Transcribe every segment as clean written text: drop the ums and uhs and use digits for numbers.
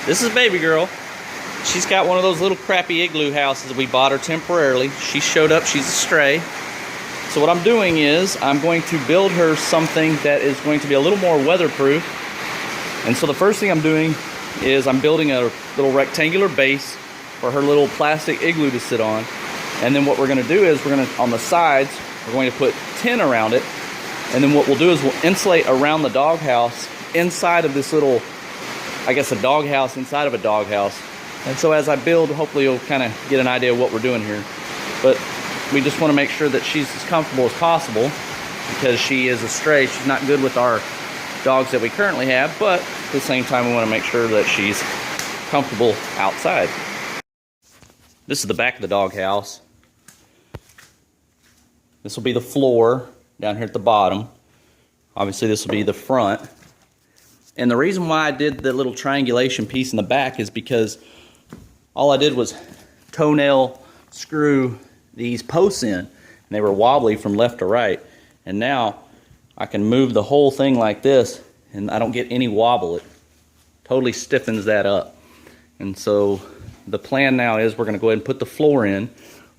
This is baby girl. She's got one of those little crappy Igloo houses that we bought her temporarily. She showed up, she's a stray. So what I'm doing is I'm going to build her something that is going to be a little more weatherproof. And so the first thing I'm doing is I'm building a little rectangular base for her little plastic igloo to sit on. And then what we're going to do is we're going to, on the sides, we're going to put tin around it. And then what we'll do is we'll insulate around the doghouse inside of this little, I guess, a doghouse inside of a doghouse. And so as I build, hopefully you'll kind of get an idea of what we're doing here. But we just want to make sure that she's as comfortable as possible because she is a stray. She's not good with our dogs that we currently have, but at the same time we want to make sure that she's comfortable outside. This is the back of the doghouse. This will be the floor down here at the bottom. Obviously this will be the front. And the reason why I did the little triangulation piece in the back is because all I did was toenail screw these posts in, and they were wobbly from left to right. And now I can move the whole thing like this and I don't get any wobble. It totally stiffens that up. And so the plan now is we're going to go ahead and put the floor in.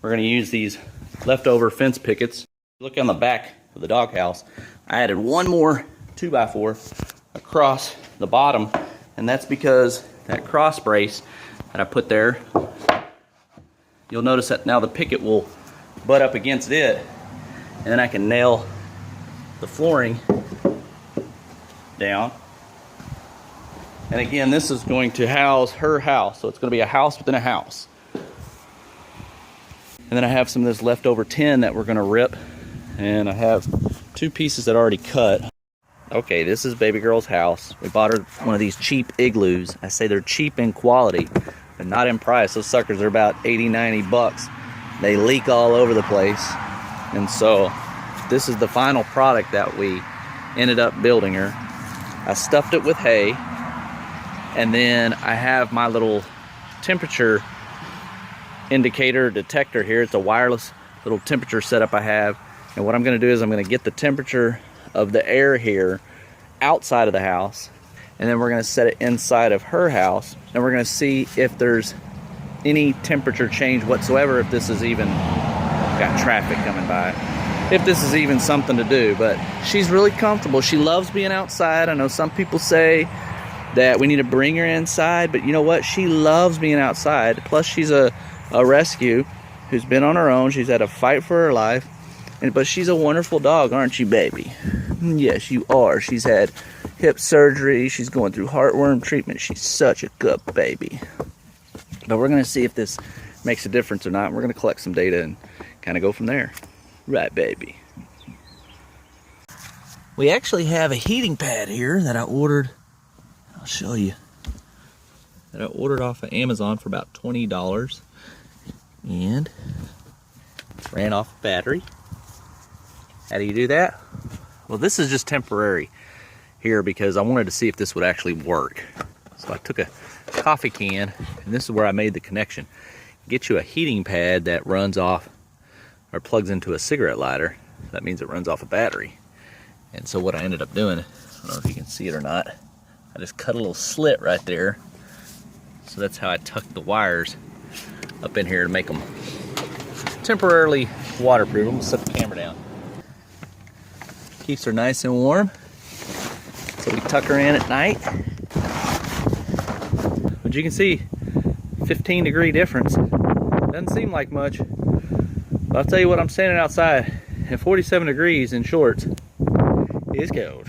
We're going to use these leftover fence pickets. Look on the back of the doghouse. I added one more 2x4 across the bottom, and that's because that cross brace that I put there, you'll notice that now the picket will butt up against it, and then I can nail the flooring down. And again, this is going to house her house, so it's going to be a house within a house. And then I have some of this leftover tin that we're going to rip, and I have two pieces that are already cut. Okay, this is baby girl's house. We bought her one of these cheap Igloos. I say they're cheap in quality, but not in price. Those suckers are about 80, 90 bucks. They leak all over the place. And so this is the final product that we ended up building her. I stuffed it with hay, and then I have my little temperature indicator detector here. It's a wireless little temperature setup I have. And what I'm going to do is I'm going to get the temperature of the air here outside of the house, and then we're going to set it inside of her house, and we're going to see if there's any temperature change whatsoever, if this is even got traffic coming by, if this is even something to do. But she's really comfortable. She loves being outside. I know some people say that we need to bring her inside, but you know what, she loves being outside. Plus she's a rescue who's been on her own. She's had to fight for her life, but she's a wonderful dog, aren't you, baby? Yes, you are. She's had hip surgery. She's going through heartworm treatment. She's such a good baby. But we're going to see if this makes a difference or not. We're going to collect some data and kind of go from there. Right, baby? We actually have a heating pad here that I ordered. I'll show you. That I ordered off of Amazon for about $20. And it's ran off a battery. How do you do that? Well, this is just temporary here because I wanted to see if this would actually work. So I took a coffee can, and this is where I made the connection. Get you a heating pad that runs off or plugs into a cigarette lighter. That means it runs off a battery. And so what I ended up doing, I don't know if you can see it or not, I just cut a little slit right there. So that's how I tucked the wires up in here to make them temporarily waterproof. I'm gonna set the camera down. Keeps her nice and warm. So we tuck her in at night. But you can see 15-degree difference. Doesn't seem like much. But I'll tell you what, I'm standing outside at 47 degrees in shorts. It's cold.